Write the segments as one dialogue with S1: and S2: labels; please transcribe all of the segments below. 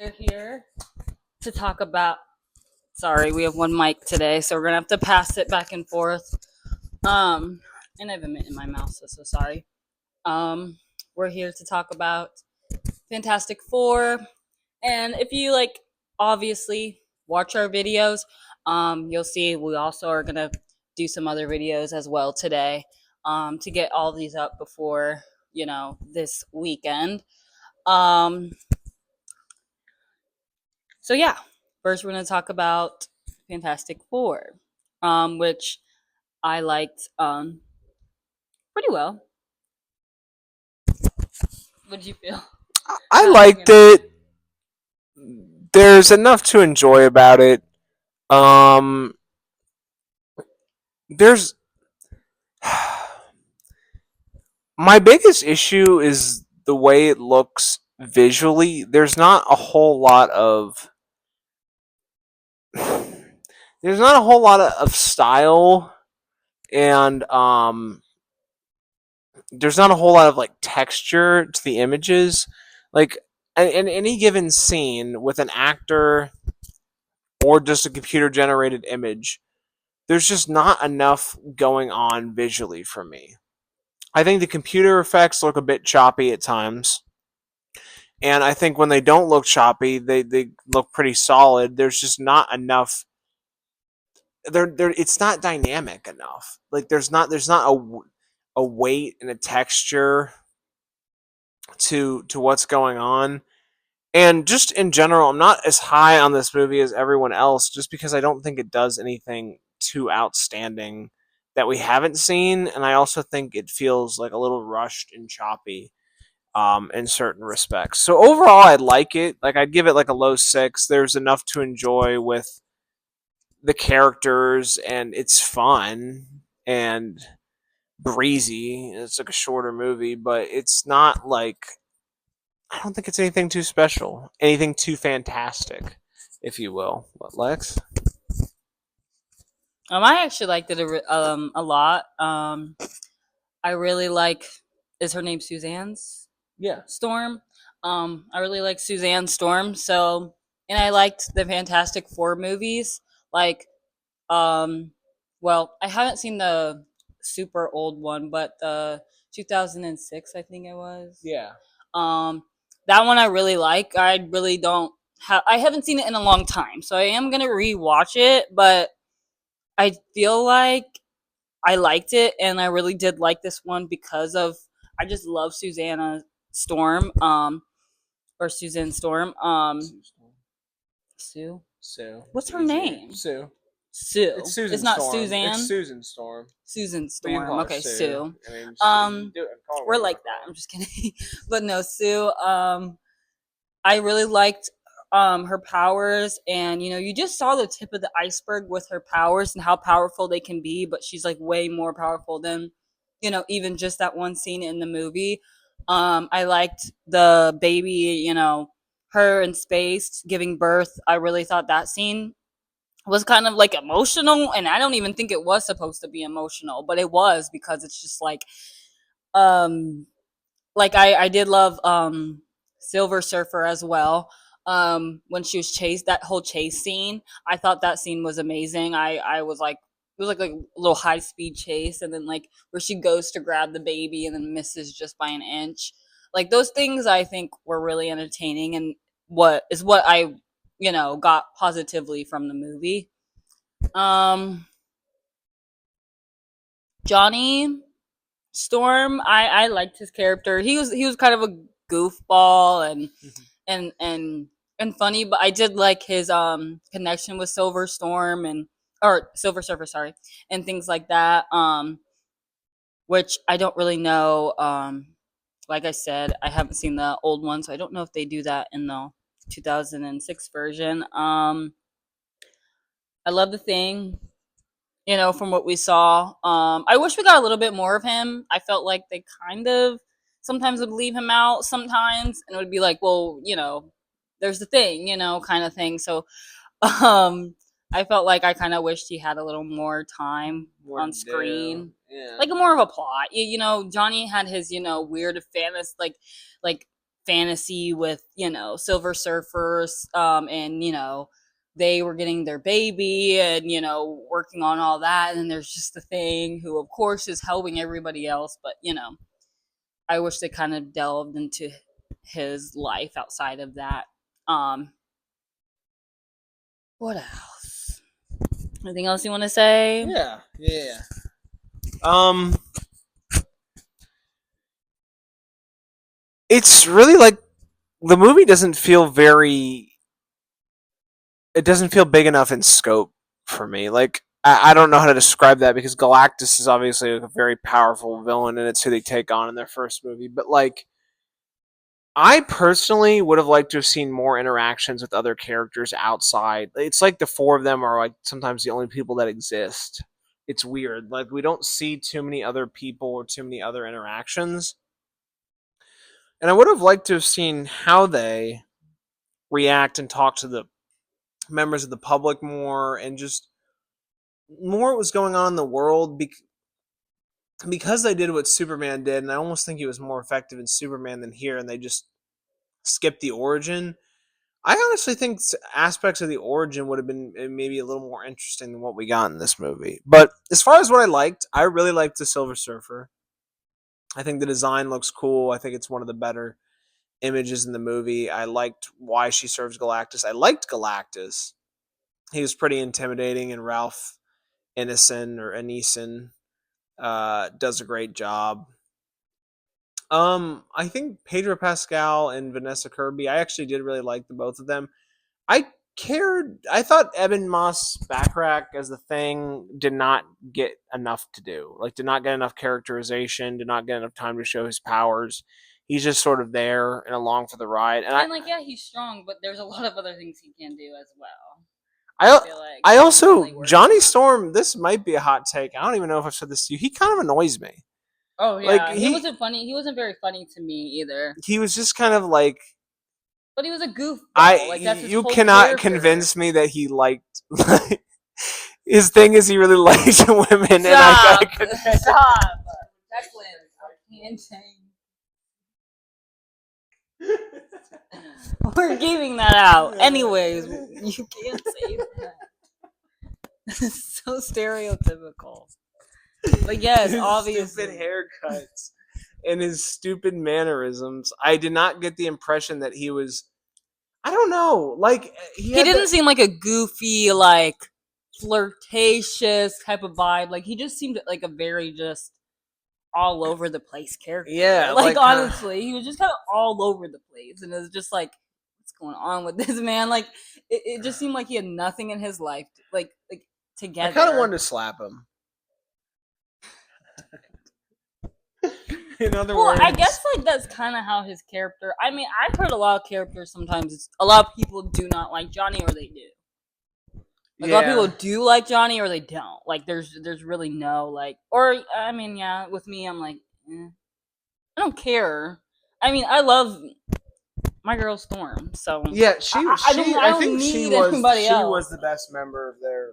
S1: We're here to talk about. Sorry, we have one mic today, so we're gonna have to pass it back and forth. Um, and I have a mint in my mouth, so sorry. Um, we're here to talk about Fantastic Four, and if you obviously watch our videos, you'll see we also are gonna do some other videos as well today. To get all these up before this weekend. Um, So yeah, first we're gonna talk about Fantastic Four, which I liked pretty well. What did you feel?
S2: I
S1: Hanging
S2: liked
S1: out.
S2: it. There's enough to enjoy about it. Um, there's my biggest issue is the way it looks visually. There's not a whole lot of style, and there's not a whole lot of like texture to the images. Like in any given scene with an actor or just a computer generated image, there's just not enough going on visually for me. I think the computer effects look a bit choppy at times. And I think when they don't look choppy, they look pretty solid. There's just not enough. It's not dynamic enough. Like there's not a weight and a texture to what's going on. And just in general, I'm not as high on this movie as everyone else, just because I don't think it does anything too outstanding that we haven't seen, and I also think it feels like a little rushed and choppy in certain respects. So overall, I like it. Like I'd give it like a low six. There's enough to enjoy with the characters, and it's fun and breezy. It's like a shorter movie, but it's not like I don't think it's anything too special, anything too fantastic, if you will. What, Lex?
S1: I actually liked it a lot. I really like. Is her name Suzanne's
S2: Yeah.
S1: Storm? I really like Suzanne Storm. So, and I liked the Fantastic Four movies. Like, um, well, I haven't seen the super old one, but the 2006, I think it was.
S2: Yeah.
S1: Um, that one I really like. I really don't have. I haven't seen it in a long time, so I am gonna rewatch it. But I feel like I liked it, and I really did like this one because of I just love Susanna Storm, or Susan Storm,
S2: Sue Storm.
S1: Sue.
S2: Sue.
S1: What's
S2: It's
S1: her
S2: easier.
S1: name?
S2: Sue. It's
S1: Sue. It's
S2: Susan
S1: not
S2: Storm. It's
S1: Suzanne.
S2: Susan Storm.
S1: Susan
S2: But you can
S1: Storm.
S2: call her
S1: Okay,
S2: Sue.
S1: Sue.
S2: I mean,
S1: Um,
S2: call her
S1: we're
S2: what you want
S1: like
S2: to
S1: that.
S2: call
S1: I'm just kidding, but no, Sue. I really liked her powers, and you just saw the tip of the iceberg with her powers and how powerful they can be, but she's like way more powerful than even just that one scene in the movie. I liked the baby, her in space giving birth. I really thought that scene was kind of like emotional, and I don't even think it was supposed to be emotional, but it was because it's just um I did love Silver Surfer as well. When she was chased, that whole chase scene, I thought that scene was amazing. I was like, it was like a little high speed chase, and then like where she goes to grab the baby and then misses just by an inch. Like those things, I think were really entertaining, and what I got positively from the movie. Um, Johnny Storm, I liked his character. He was kind of a goofball and
S2: her.
S1: and and and funny, but I did like his connection with Silver Storm and or Silver Surfer, sorry, and things like that. Which I don't really know. Like I said, I haven't seen the old one, so I don't know if they do that in the 2006 version. I love the thing. From what we saw. I wish we got a little bit more of him. I felt like they kind of sometimes would leave him out sometimes, and it would be like, well, there's the thing, kind of thing. So, um, I felt like I kind of wished he had a little more time
S2: More
S1: on
S2: to do.
S1: screen,
S2: Yeah.
S1: like more of a plot. Johnny had his, weird fantasy, like fantasy with, Silver Surfers, and, they were getting their baby and, working on all that. And then there's just the Thing, who, of course, is helping everybody else. But, I wish they kind of delved into his life outside of that. Um, what else? Anything else you want to say?
S2: Yeah. Um, it's really like the movie doesn't feel very. It doesn't feel big enough in scope for me. Like I don't know how to describe that because Galactus is obviously a very powerful villain, and it's who they take on in their first movie. But like, I personally would have liked to have seen more interactions with other characters outside. It's like the four of them are like sometimes the only people that exist. It's weird. Like we don't see too many other people or too many other interactions. And I would have liked to have seen how they react and talk to the members of the public more and just more what was going on in the world because they did what Superman did, and I almost think he was more effective in Superman than here, and they just skipped the origin. I honestly think aspects of the origin would have been maybe a little more interesting than what we got in this movie. But as far as what I really liked the Silver Surfer. I think the design looks cool. I think it's one of the better images in the movie. I liked why she serves Galactus. I liked Galactus. He was pretty intimidating, and Ralph Ineson does a great job. I think Pedro Pascal and Vanessa Kirby. I actually did really like the both of them. I I thought Eben Moss Backrack as the Thing did not get enough to do. Like, did not get enough characterization. Did not get enough time to show his powers. He's just sort of there and along for the ride.
S1: And like, yeah, he's strong, but there's a lot of other things he can do as well.
S2: I also Johnny Storm. This might be a hot take. I don't even know if I've said this to you. He kind of annoys me.
S1: Oh yeah, like, he wasn't funny. He wasn't very funny to me either.
S2: He was just kind of like.
S1: But he was a goof.
S2: Like, that's his you whole cannot character. Convince me that he liked. His thing is he really likes women,
S1: stop, and I could. Stop, Declan. I can't change. We're giving that out. Anyways, you can't say that. This is so stereotypical. But yes, his obviously.
S2: Stupid haircuts and his stupid mannerisms. I did not get the impression that he was. I don't know. Like
S1: he didn't seem like a goofy, like flirtatious type of vibe. Like he just seemed like a very just all over the place character.
S2: Yeah,
S1: like honestly, he was just kind of all over the place, and it was just like, what's going on with this man? Like it just seemed like he had nothing in his life, like together.
S2: I kind of wanted to slap him. In other words,
S1: I guess like that's kind of how his character. I mean, I've heard a lot of characters. Sometimes a lot of people do not like Johnny, or they do. Like, a lot of people do like Johnny, or they don't. Like, there's really no like. Or I mean, yeah, with me, I'm like, I don't care. I mean, I love my girl Storm. So
S2: yeah, I think she was the best member of their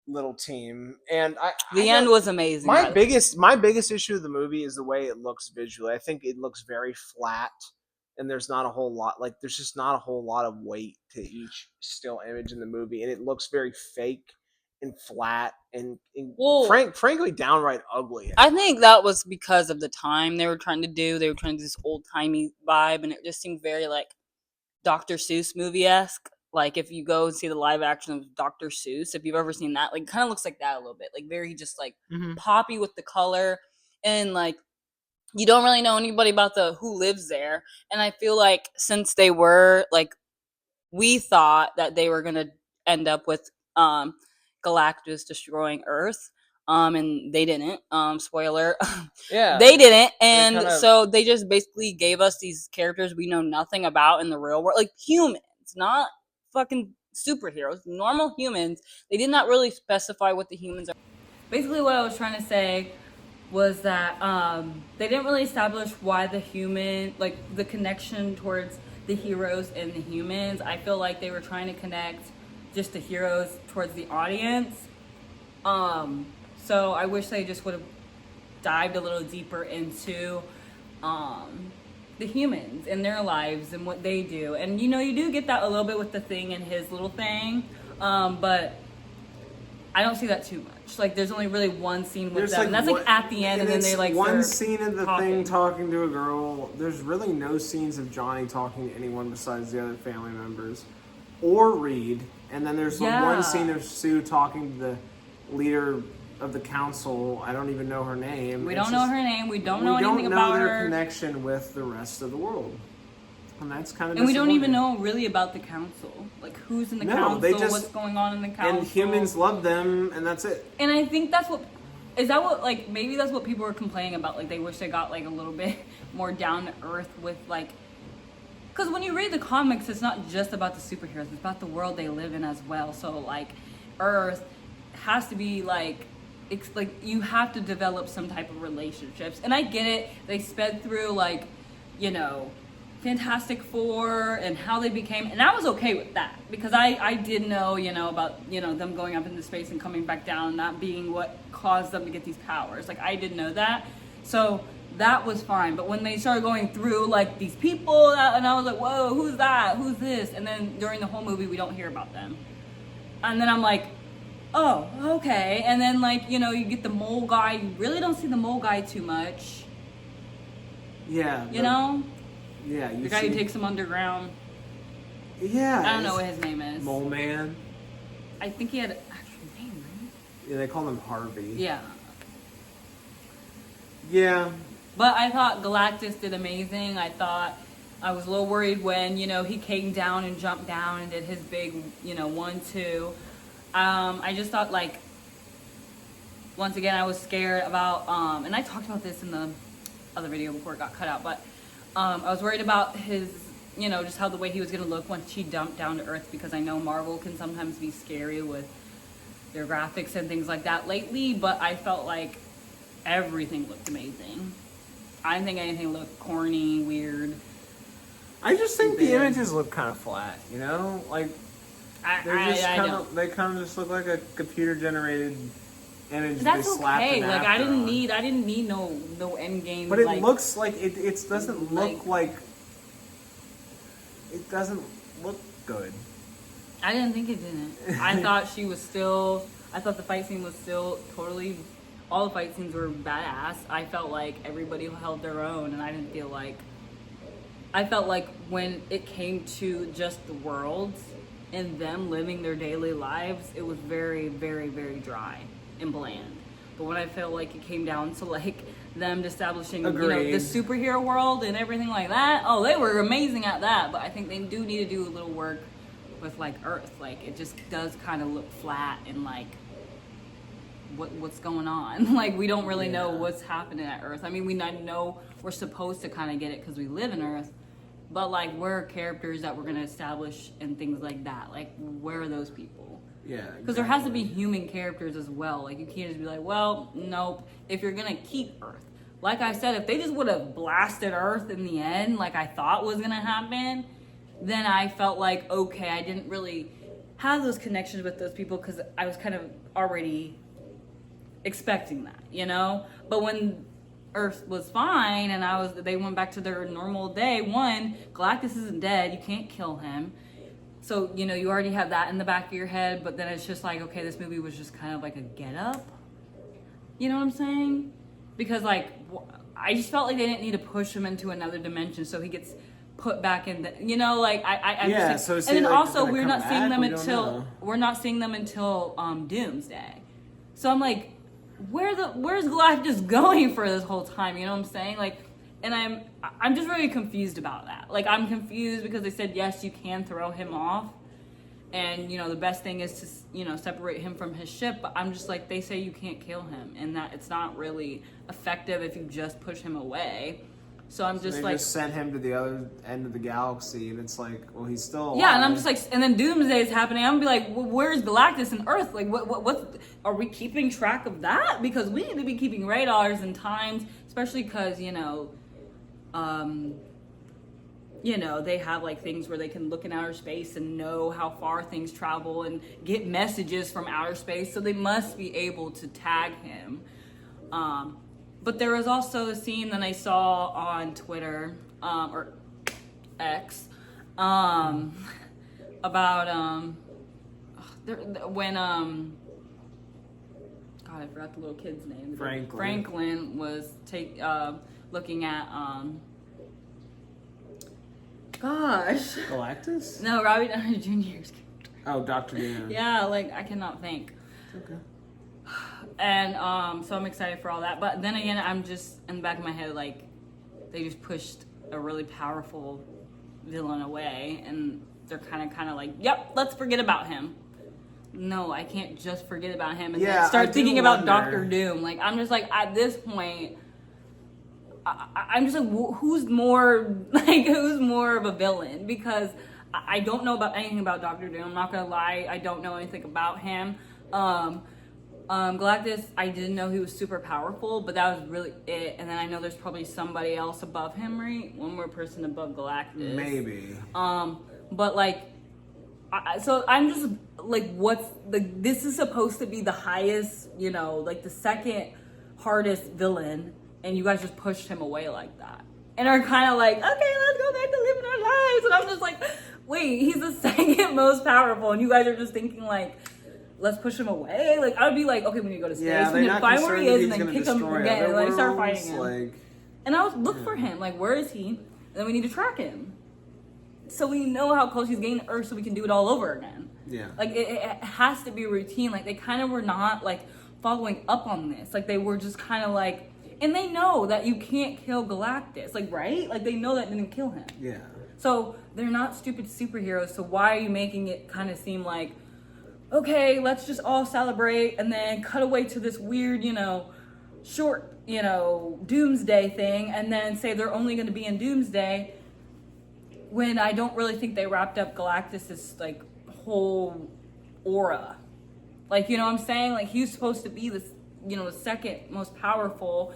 S2: little team, and
S1: the end was amazing.
S2: My biggest issue of the movie is the way it looks visually. I think it looks very flat, and there's not a whole lot there's just not a whole lot of weight to each still image in the movie, and it looks very fake and flat and frankly downright ugly.
S1: I think that was because of the time they were trying to do. They were trying to do this old timey vibe, and it just seemed very like Dr. Seuss movie-esque. Like, if you go and see the live action of Dr. Seuss, if you've ever seen that, like, kind of looks like that a little bit. Like, very just, like, poppy with the color. And, like, you don't really know anybody about who lives there. And I feel like since they were, like, we thought that they were going to end up with Galactus destroying Earth. And they didn't. Spoiler.
S2: Yeah.
S1: They didn't. And so they just basically gave us these characters we know nothing about in the real world. Like, humans, not fucking superheroes, normal humans. They did not really specify what the humans are. Basically, what I was trying to say was that they didn't really establish why the human, like the connection towards the heroes and the humans. I feel like they were trying to connect just the heroes towards the audience. So I wish they just would have dived a little deeper into the humans and their lives and what they do. And you know, you do get that a little bit with the Thing and his little thing, but I don't see that too much. Like, there's only really one scene with
S2: There's,
S1: them, and that's like at the end, and then they like
S2: one
S1: start
S2: scene of the
S1: talking.
S2: Thing talking to a girl. There's really no scenes of Johnny talking to anyone besides the other family members, or Reed. And then there's
S1: Yeah.
S2: one scene of Sue talking to the leader of the council. I don't even know her name.
S1: We
S2: It's
S1: don't know
S2: just-
S1: her name. We don't
S2: we
S1: know anything
S2: don't
S1: about
S2: know their
S1: her.
S2: connection with the rest of the world, and that's kind of.
S1: And we don't even know really about the council. Like, who's in the
S2: No,
S1: council,
S2: they just-
S1: what's going on in the council.
S2: And humans love them, and that's it.
S1: And I think that's what, is that what, like, maybe that's what people were complaining about. Like, they wish they got, like, a little bit more down to earth with, like, because when you read the comics, it's not just about the superheroes. It's about the world they live in as well. So, like, Earth has to be, like, it's like, you have to develop some type of relationships. And I get it. They sped through, like, you know, Fantastic Four and how they became, and I was okay with that because I did know, you know, about, you know, them going up into space and coming back down, not being what caused them to get these powers. Like, I did know that, so that was fine. But when they started going through like these people, and I was like, whoa, who's that? Who's this? And then during the whole movie, we don't hear about them, and then I'm like, oh, okay. And then, like, you know, you get the mole guy. You really don't see the mole guy too much,
S2: Yeah.
S1: you know.
S2: Yeah. You
S1: The guy
S2: see,
S1: who takes them underground.
S2: Yeah.
S1: I don't know what his name is.
S2: Mole Man.
S1: I think he had an actual name, right?
S2: Yeah, they call him Harvey.
S1: Yeah.
S2: Yeah.
S1: But I thought Galactus did amazing. I thought I was a little worried when, you know, he came down and jumped down and did his big, you know, 1-2. I just thought, like, once again, I was scared about, and I talked about this in the other video before it got cut out, but I was worried about his, you know, just how the way he was going to look once he dumped down to Earth, because I know Marvel can sometimes be scary with their graphics and things like that lately, but I felt like everything looked amazing. I didn't think anything looked corny, weird.
S2: I just think the
S1: Big.
S2: images look kind of flat, you know? Like,
S1: I don't.
S2: they kind of just look like a computer generated image
S1: That's
S2: they slapped
S1: okay.
S2: an
S1: Like,
S2: actor
S1: I didn't
S2: on.
S1: need no end game.
S2: But it
S1: like,
S2: looks like it doesn't look like it doesn't look good.
S1: I didn't think it didn't. I thought she was still. I thought the fight scene was still totally. All the fight scenes were badass. I felt like everybody held their own, and I didn't feel like. I felt like when it came to just the worlds and them living their daily lives, it was very, very, very dry and bland. But when I felt like it came down to like them establishing, you know,
S2: Agreed.
S1: the superhero world and everything like that, oh, they were amazing at that. But I think they do need to do a little work with like Earth. Like, it just does kind of look flat and like what's going on. Like, we don't really know
S2: Yeah.
S1: what's happening at Earth. I mean, we know we're supposed to kind of get it because we live in Earth, but like, where are characters that we're going to establish and things like that? Like, where are those people?
S2: Yeah.
S1: Because there has to be human characters as well. Like, you can't just be like, well, nope. If you're gonna keep Earth, like I said, if they just would have blasted Earth in the end, like I thought was gonna happen, then I felt like, okay, I didn't really have those connections with those people because I was kind of already expecting that, you know. But when Earth was fine and they went back to their normal day. One, Galactus isn't dead. You can't kill him. So, you know, you already have that in the back of your head, but then it's just like, okay, this movie was just kind of like a get up. You know what I'm saying? Because, like, I just felt like they didn't need to push him into another dimension so he gets put back in the, you know, like, I'm
S2: Yeah,
S1: just
S2: so
S1: like,
S2: is
S1: and
S2: he,
S1: then
S2: like,
S1: also
S2: gonna
S1: we're
S2: come
S1: not seeing
S2: back?
S1: them
S2: We don't
S1: until,
S2: know.
S1: we're not seeing them until Doomsday. So I'm like, where's Galactus going for this whole time? You know what I'm saying? Like, and I'm just really confused about that. Like, I'm confused because they said, yes, you can throw him off. And, you know, the best thing is to, you know, separate him from his ship. But I'm just like, they say you can't kill him. And that it's not really effective if you just push him away. So I'm just
S2: They
S1: like...
S2: just sent him to the other end of the galaxy, and it's like, well, he's still alive.
S1: Yeah, and I'm just like... And then Doomsday is happening. I'm gonna be like, well, where's Galactus and Earth? Like, what... Are we keeping track of that? Because we need to be keeping radars and times. Especially because, you know... you know, they have like things where they can look in outer space and know how far things travel and get messages from outer space. So they must be able to tag him. But there was also a scene that I saw on Twitter or X, about when God, I forgot the little kid's name. Franklin was looking at gosh.
S2: Galactus?
S1: No, Robbie Downey Jr.'s.
S2: Oh, Dr. Doom.
S1: Yeah, like I cannot think.
S2: Okay.
S1: And so I'm excited for all that. But then again, I'm just in the back of my head like they just pushed a really powerful villain away, and they're kind of like, yep, let's forget about him. No, I can't just forget about him and then start thinking about Doctor Doom. Like I'm just like at this point, I'm just like, who's more of a villain? Because I don't know about anything about Doctor Doom. I'm not gonna lie, I don't know anything about him. Galactus, I didn't know he was super powerful, but that was really it. And then I know there's probably somebody else above him, right? One more person above Galactus.
S2: Maybe.
S1: But like, so I'm just like, this is supposed to be the highest, like the second hardest villain, and you guys just pushed him away like that. And are kind of like, okay, let's go back to living our lives. And I'm just like, wait, he's the second most powerful, and you guys are just thinking like, let's push him away. Like I would be like, okay, we need to go to space.
S2: Yeah,
S1: we need to find where he is and then kick him again and like start fighting him.
S2: Like,
S1: and I would look for him. Like, where is he? And then we need to track him, so we know how close he's getting to Earth, so we can do it all over again.
S2: Yeah.
S1: Like it has to be a routine. Like they kind of were not like following up on this. Like they were just kind of like, and they know that you can't kill Galactus. Like right? Like they know that didn't kill him.
S2: Yeah.
S1: So they're not stupid superheroes. So why are you making it kind of seem like, okay, let's just all celebrate and then cut away to this weird, short, doomsday thing, and then say they're only going to be in doomsday, when I don't really think they wrapped up Galactus's like whole aura. Like, you know what I'm saying? Like he's supposed to be this, the second most powerful.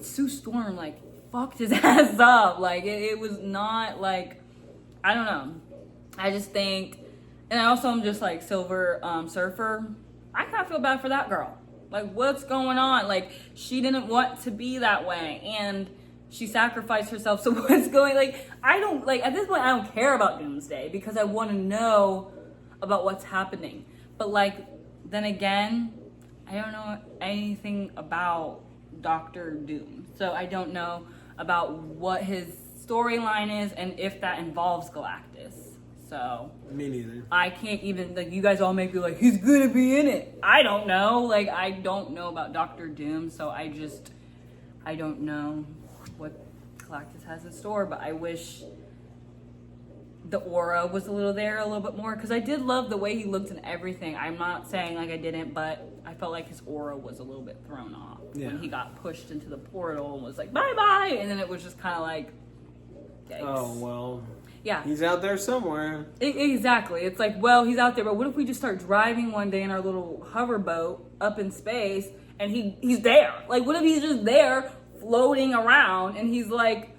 S1: Sue Storm like fucked his ass up. Like it was not like, I don't know. I just think. And I also am just like Silver Surfer. I kind of feel bad for that girl. Like, what's going on? Like, she didn't want to be that way, and she sacrificed herself. So what's going? Like, I don't like at this point. I don't care about Doomsday because I want to know about what's happening. But like, then again, I don't know anything about Doctor Doom, so I don't know about what his storyline is and if that involves Galactus. So
S2: me neither.
S1: I can't even like you guys all make me like he's gonna be in it. I don't know. Like I don't know about Doctor Doom, so I don't know what Galactus has in store. But I wish the aura was a little bit more, because I did love the way he looked and everything. I'm not saying like I didn't, but I felt like his aura was a little bit thrown off when he got pushed into the portal and was like bye bye, and then it was just kind of like, yikes.
S2: Oh well.
S1: Yeah.
S2: He's out there somewhere.
S1: Exactly. It's like, well, he's out there, but what if we just start driving one day in our little hover boat up in space and he's there? Like, what if he's just there floating around and he's like,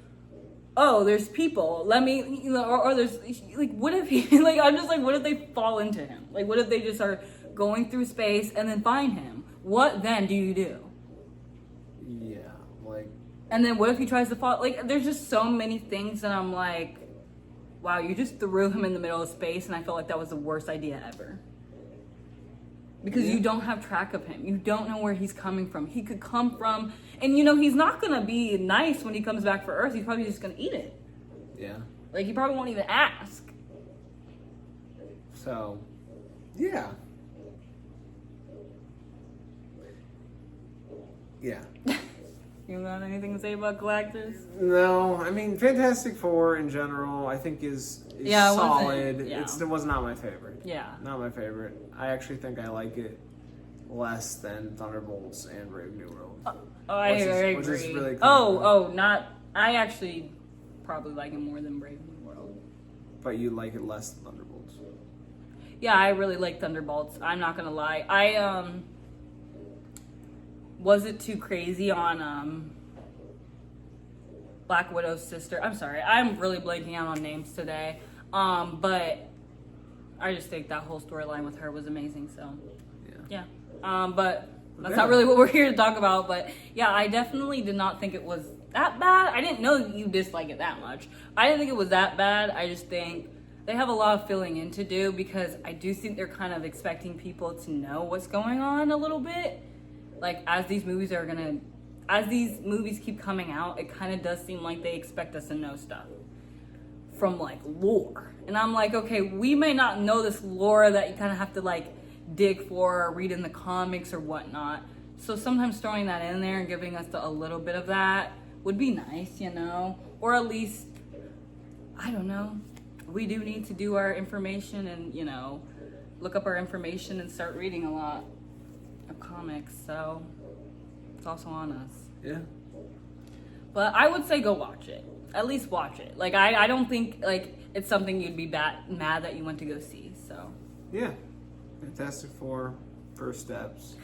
S1: oh, there's people. Let me, or there's, like, what if he, like, I'm just like, what if they fall into him? Like, what if they just are going through space and then find him? What then do you do?
S2: Yeah, like.
S1: And then what if he tries to fall? Like, there's just so many things that I'm like, wow, you just threw him in the middle of space, and I felt like that was the worst idea ever. Because you don't have track of him. You don't know where he's coming from. He could come from, and he's not going to be nice when he comes back for Earth. He's probably just going to eat it.
S2: Yeah.
S1: Like, he probably won't even ask.
S2: So, yeah. Yeah.
S1: You got anything to say about Galactus?
S2: No, I mean Fantastic Four in general, I think is solid. It was not my favorite.
S1: Yeah,
S2: not my favorite. I actually think I like it less than Thunderbolts and Brave New World.
S1: I agree.
S2: Which is really
S1: cool. I actually probably like it more than Brave New World.
S2: But you like it less than Thunderbolts.
S1: Yeah, I really like Thunderbolts. I'm not gonna lie. I wasn't too crazy on Black Widow's sister. I'm sorry, I'm really blanking out on names today. But I just think that whole storyline with her was amazing. So yeah. But that's not really what we're here to talk about. But yeah, I definitely did not think it was that bad. I didn't know you dislike it that much. I didn't think it was that bad. I just think they have a lot of filling in to do, because I do think they're kind of expecting people to know what's going on a little bit. Like, as these movies keep coming out, it kind of does seem like they expect us to know stuff from like lore. And I'm like, okay, we may not know this lore that you kind of have to like dig for or read in the comics or whatnot. So sometimes throwing that in there and giving us a little bit of that would be nice, you know? Or at least, I don't know, we do need to do our information and, you know, look up our information and start reading a lot of comics. So it's also on us.
S2: Yeah.
S1: But I would say go watch it. At least watch it. Like, I don't think, like, it's something you'd be mad that you went to go see, so.
S2: Yeah. Fantastic Four, First Steps.